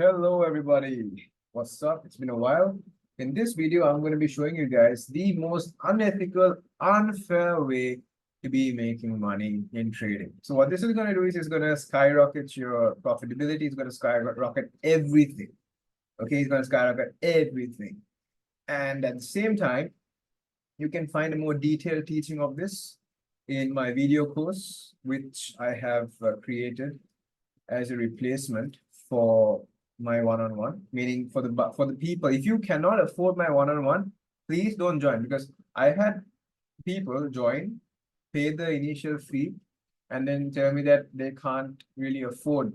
Hello everybody, what's up? It's been a while. In this video, I'm going to be showing you guys the most unethical, unfair way to be making money in trading. So what this is going to do is it's going to skyrocket your profitability. It's going to skyrocket everything. Okay, it's going to skyrocket everything. And at the same time, you can find a more detailed teaching of this in my video course, which I have created as a replacement for my one-on-one, meaning for the people. If you cannot afford my one-on-one, please don't join, because I had people join, pay the initial fee, and then tell me that they can't really afford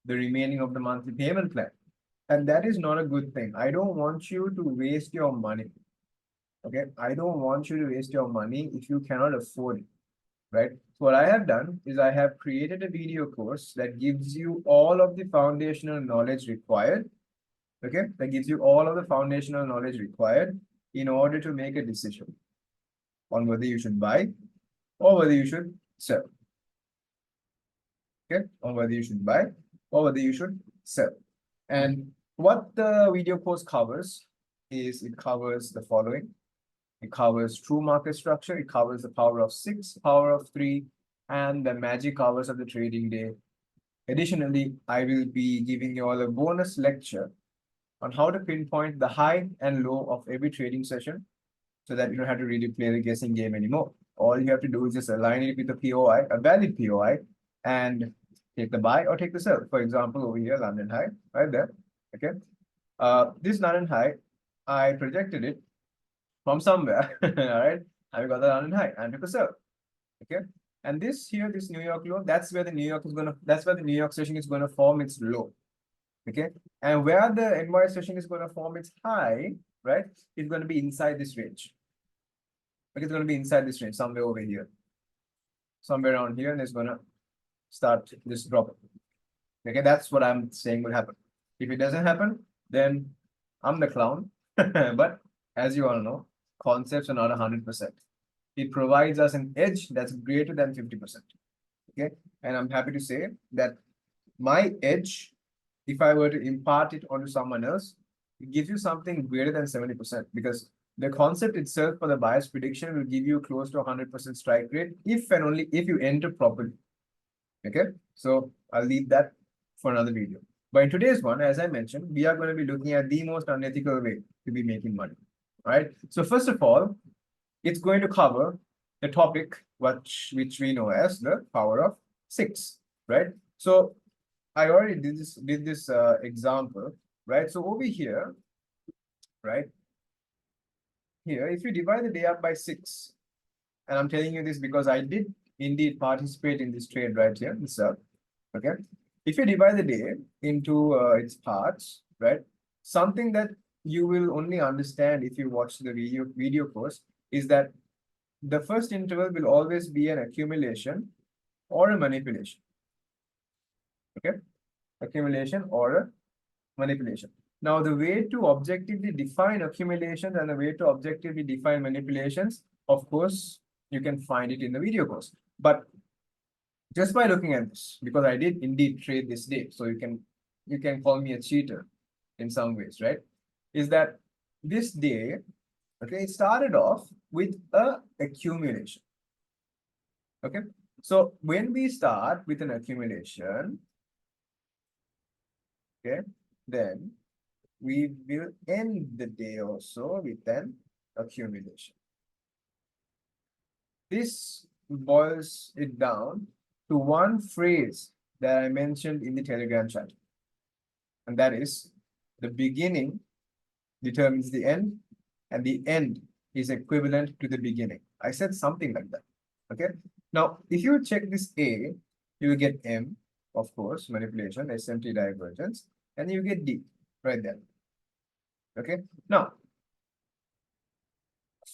the remaining of the monthly payment plan. And that is not a good thing. I don't want you to waste your money. Okay, I don't want you to waste your money if you cannot afford it, right? So what I have done is I have created a video course that gives you all of the foundational knowledge required. Okay, that gives you all of the foundational knowledge required in order to make a decision on whether you should buy or whether you should sell. Okay, on whether you should buy or whether you should sell. And what the video course covers is it covers the following. It covers true market structure. It covers the power of 6, power of 3, and the magic hours of the trading day. Additionally, I will be giving you all a bonus lecture on how to pinpoint the high and low of every trading session so that you don't have to really play the guessing game anymore. All you have to do is just align it with a POI, a valid POI, and take the buy or take the sell. For example, over here, London high, right there. Okay. This London high, I projected it from somewhere. All right. I got the London high and took a sell. Okay. And this here, this New York low, that's where the New York session is going to form its low. Okay. And where the NY session is going to form its high, right? It's going to be inside this range. Okay, it's going to be inside this range, somewhere over here. Somewhere around here, and it's going to start this drop. Okay, that's what I'm saying will happen. If it doesn't happen, then I'm the clown. But as you all know, concepts are not 100%. It provides us an edge that's greater than 50%. Okay, and I'm happy to say that my edge, if I were to impart it onto someone else, it gives you something greater than 70%, because the concept itself for the bias prediction will give you close to 100% strike rate if and only if you enter properly. Okay, so I'll leave that for another video. But in today's one, as I mentioned, we are going to be looking at the most unethical way to be making money. All right. So first of all, it's going to cover the topic which we know as the power of 6, right? So I already did this example, right? So over here, right? Here, if you divide the day up by 6, and I'm telling you this because I did indeed participate in this trade right here, okay? If you divide the day into its parts, right? Something that you will only understand if you watch the video course is that the first interval will always be an accumulation or a manipulation. Okay, accumulation or a manipulation. Now, the way to objectively define accumulations and the way to objectively define manipulations, of course, you can find it in the video course. But just by looking at this, because I did indeed trade this day, so you can call me a cheater in some ways, right? Is that this day, okay, it started off with a accumulation. Okay, so when we start with an accumulation, okay, then we will end the day also with an accumulation. This boils it down to one phrase that I mentioned in the Telegram chat, and that is the beginning determines the end, and the end is equivalent to the beginning. I said something like that. Okay. Now, if you check this A, you will get M, of course, manipulation, SMT divergence, and you get D right there. Okay. Now,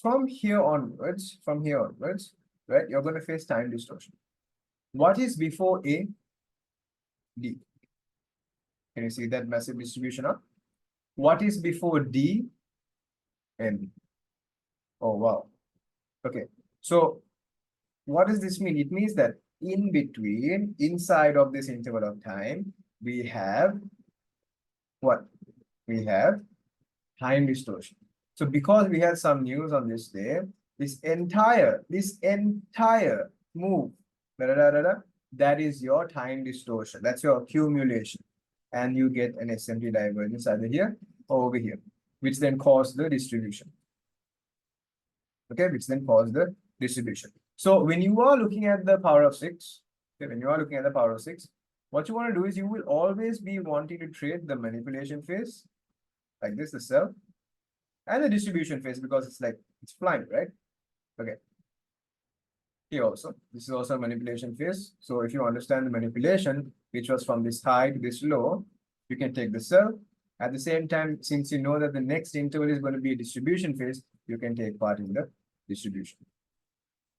from here onwards, right, you're going to face time distortion. What is before A? D. Can you see that massive distribution up? What is before D? M. Oh, wow. Okay. So what does this mean? It means that in between, inside of this interval of time, we have what? We have time distortion. So because we had some news on this day, this entire move, da, da, da, da, da, that is your time distortion. That's your accumulation. And you get an SMT divergence either here or over here, which then cause the distribution. Okay, which then cause the distribution. So when you are looking at the power of 6, okay, when you are looking at the power of 6, what you want to do is you will always be wanting to trade the manipulation phase, like this, the sell, and the distribution phase, because it's like it's flying, right? Okay. Here also, this is also a manipulation phase. So if you understand the manipulation, which was from this high to this low, you can take the sell. At the same time, since you know that the next interval is going to be a distribution phase, you can take part in the distribution.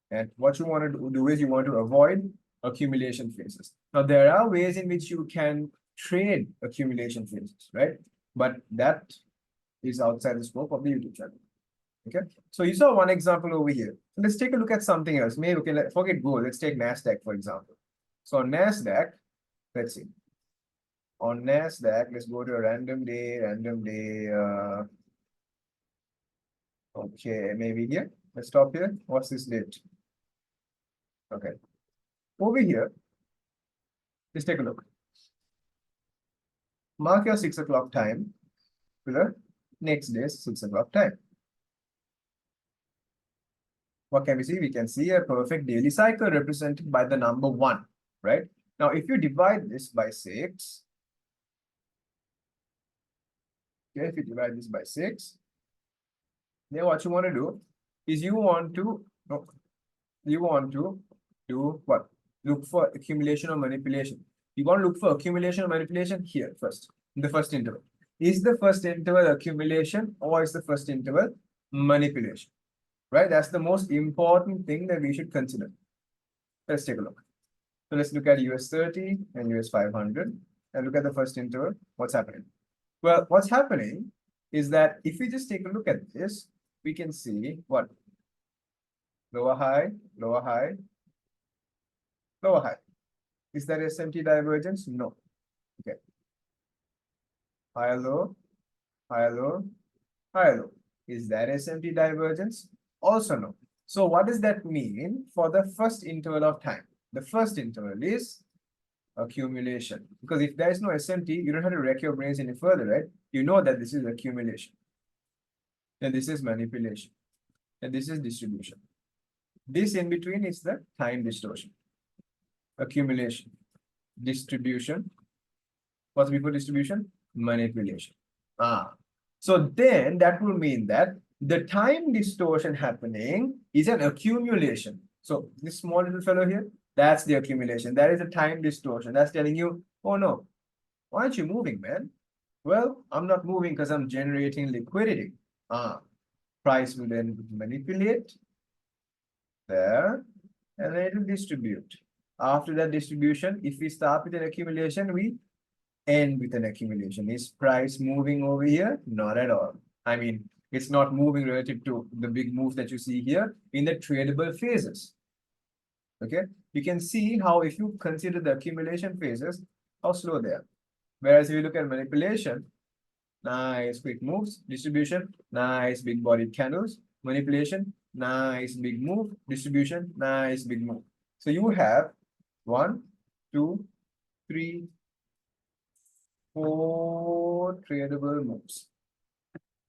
And what you want to do is you want to avoid accumulation phases. Now, there are ways in which you can trade accumulation phases, right? But that is outside the scope of the YouTube channel. Okay, so you saw one example over here. Let's take a look at something else. Maybe okay, forget gold. Let's take NASDAQ, for example. So on NASDAQ, let's see. On NASDAQ, let's go to a random day, okay, maybe here. Let's stop here. What's this date? Okay. Over here, let's take a look. Mark your 6 o'clock time to the next day's 6 o'clock time. What can we see? We can see a perfect daily cycle represented by the number 1, right? Now, if you divide this by 6, okay, if you divide this by 6, then what you want to do is you want to do what? Look for accumulation or manipulation. You want to look for accumulation or manipulation here first, in the first interval. Is the first interval accumulation or is the first interval manipulation? Right? That's the most important thing that we should consider. Let's take a look. So let's look at US 30 and US 500 and look at the first interval. What's happening? Well, what's happening is that if we just take a look at this, we can see what? Lower high, lower high, lower high. Is that SMT divergence? No. Okay. Higher low, higher low, higher low. Is that SMT divergence? Also no. So what does that mean for the first interval of time? The first interval is accumulation. Because if there is no SMT, you don't have to wreck your brains any further, right? You know that this is accumulation. Then this is manipulation. And this is distribution. This in between is the time distortion. Accumulation. Distribution. What's before distribution? Manipulation. So then that will mean that the time distortion happening is an accumulation. So this small little fellow here, that's the accumulation. That is a time distortion. That's telling you, oh no, why aren't you moving, man? Well, I'm not moving because I'm generating liquidity. Price will then manipulate there, and then it will distribute. After that distribution, if we start with an accumulation, we end with an accumulation. Is price moving over here? Not at all. I mean, it's not moving relative to the big moves that you see here in the tradable phases. Okay, you can see how if you consider the accumulation phases, how slow they are. Whereas if you look at manipulation, nice quick moves, distribution, nice big bodied candles, manipulation, nice big move, distribution, nice big move. So you have 1, 2, 3, 4 tradable moves.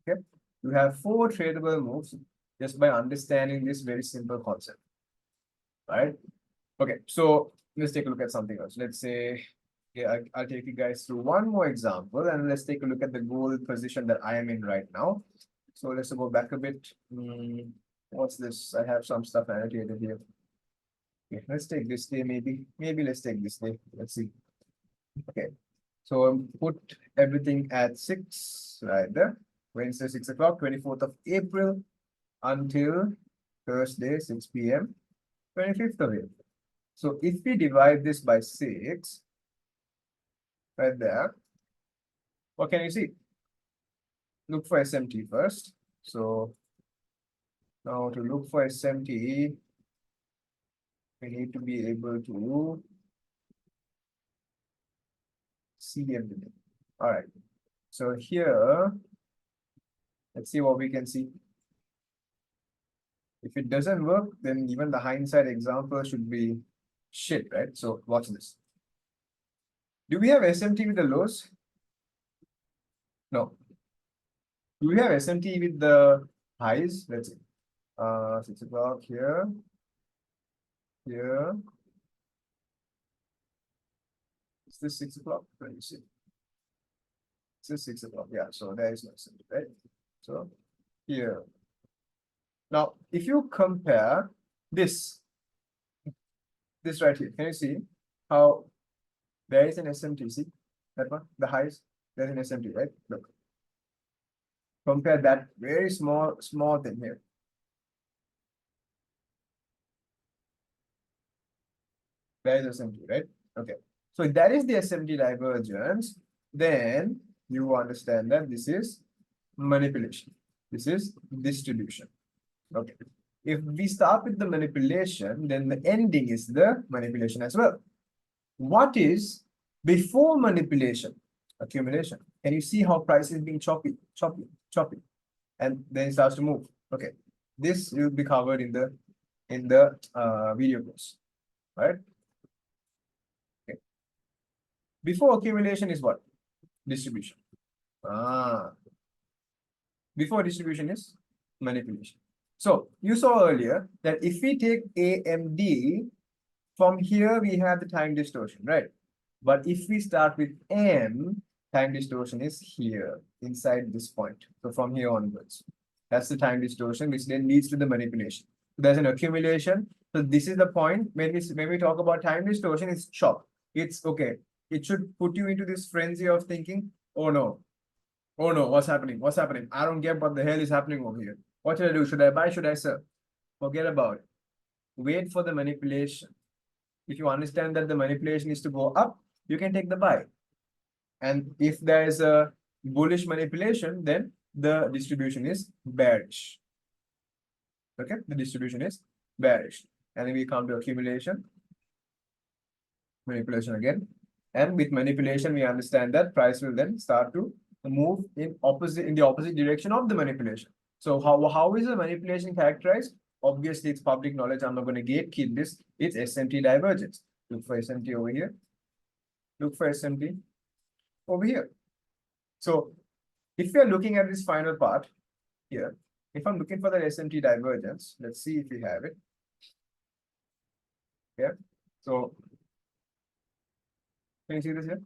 Okay, you have 4 tradable moves just by understanding this very simple concept. Right? Okay, so let's take a look at something else. Let's say, yeah, I'll take you guys through one more example, and let's take a look at the gold position that I am in right now. So let's go back a bit. What's this? I have some stuff annotated here. Okay, let's take this day, maybe let's take this day. Let's see. Okay, so put everything at 6 right there. Wednesday, 6 o'clock, 24th of April until Thursday, 6 p.m., 25th of April. So if we divide this by 6, right there, what can you see? Look for SMT first. So now to look for SMT, we need to be able to see everything. All right. So here, let's see what we can see. If it doesn't work, then even the hindsight example should be shit, right? So watch this. Do we have SMT with the lows? No. Do we have SMT with the highs? Let's see. 6 o'clock here. Here. Is this 6 o'clock? Let me see. This is 6 o'clock. Yeah, so there is no SMT, right? So here. Now, if you compare this right here, can you see how there is an SMT? See that one, the highs, there's an SMT, right? Look. Compare that very small thing here. There is SMT, right? Okay. So if that is the SMT divergence, then you understand that this is manipulation. This is distribution. Okay. If we start with the manipulation, then the ending is the manipulation as well. What is before manipulation? Accumulation. Can you see how price is being choppy, and then it starts to move? Okay. This will be covered in the video course, right? Okay. Before accumulation is what? Distribution. Before distribution is manipulation. So you saw earlier that if we take AMD, from here we have the time distortion, right? But if we start with M, time distortion is here, inside this point. So from here onwards, that's the time distortion, which then leads to the manipulation. So there's an accumulation. So this is the point when we talk about time distortion, it's chop. It's okay. It should put you into this frenzy of thinking, oh no, what's happening? What's happening? I don't get what the hell is happening over here. What should I do? Should I buy? Should I sell? Forget about it. Wait for the manipulation. If you understand that the manipulation is to go up, you can take the buy. And if there is a bullish manipulation, then the distribution is bearish. Okay, the distribution is bearish. And then we come to accumulation, manipulation again. And with manipulation, we understand that price will then start to move in the opposite direction of the manipulation. So how is the manipulation characterized? Obviously, it's public knowledge. I'm not going to gatekeep this. It's SMT divergence. Look for SMT over here. Look for SMT over here. So if we are looking at this final part here, if I'm looking for the SMT divergence, let's see if we have it. Yeah. So can you see this here?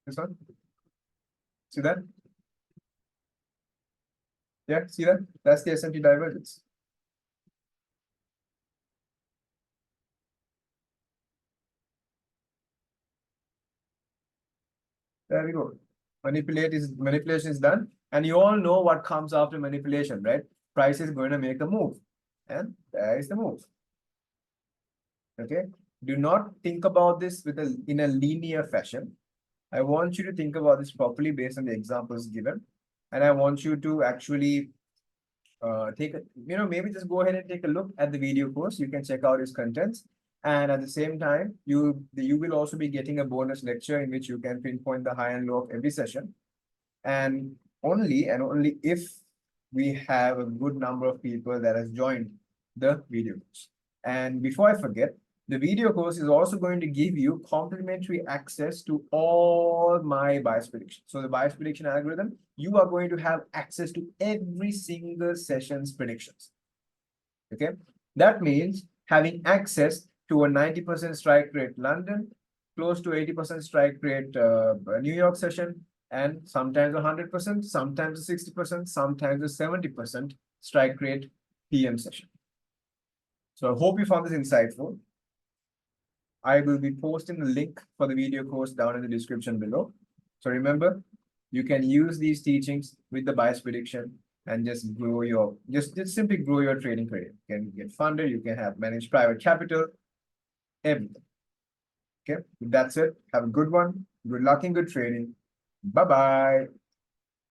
This one? See that? Yeah, see that? That's the SMT divergence. There we go. Manipulation is done. And you all know what comes after manipulation, right? Price is going to make a move. And there is the move. Okay. Do not think about this in a linear fashion. I want you to think about this properly based on the examples given. And I want you to actually maybe just go ahead and take a look at the video course. You can check out its contents. And at the same time, you will also be getting a bonus lecture in which you can pinpoint the high and low of every session. And only if we have a good number of people that has joined the video course. And before I forget, the video course is also going to give you complimentary access to all my bias predictions. So the bias prediction algorithm, you are going to have access to every single session's predictions. Okay, that means having access to a 90% strike rate London, close to 80% strike rate New York session, and sometimes 100%, sometimes 60%, sometimes 70% strike rate PM session. So I hope you found this insightful. I will be posting the link for the video course down in the description below. So remember, you can use these teachings with the bias prediction and just grow just simply grow your trading career. You can get funded, you can have managed private capital, everything. Okay, that's it. Have a good one. Good luck in good trading. Bye-bye.